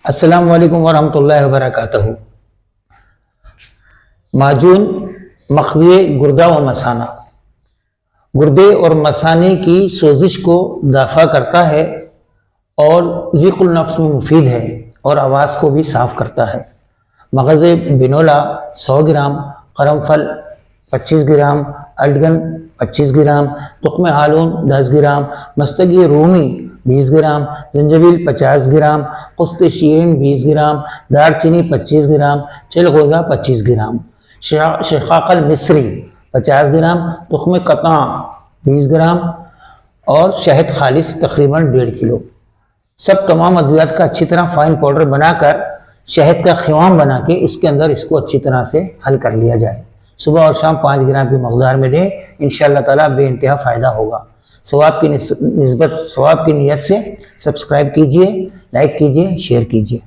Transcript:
अस्सलामु अलैकुम वरहमतुल्लाहि वबरकातुहू। माजून मखविये गुर्दा व मसाना, गुर्दे और मसाने की सोजिश को दफ़ा करता है और ज़िक़ुल नफ्स में मुफीद है और आवाज़ को भी साफ़ करता है। मगज़ बिनोला 100 ग्राम, करमफल 25 ग्राम, अल्डगन 25 ग्राम, तुख्म हालून 10 ग्राम, मस्तगी रूमी 20 ग्राम, जंजबील 50 ग्राम, कुस्त शीरीन 20 ग्राम, दारचीनी 25 ग्राम, चिलगोज़ा 25 ग्राम, शिकाकल मिस्री 50 ग्राम, तुख्म कता 20 ग्राम और शहद खालिस तकरीबन 1.5 किलो। सब तमाम अद्वियात का अच्छी तरह फाइन पाउडर बनाकर शहद का खिवाम बना के उसके अंदर इसको अच्छी तरह से हल कर लिया जाए। सुबह और शाम 5 ग्राम की मकदार में दें, इंशाअल्लाह ताला बेइंतहा फ़ायदा होगा। सवाब की निस्बत सवाब की नीयत से सब्सक्राइब कीजिए, लाइक कीजिए, शेयर कीजिए।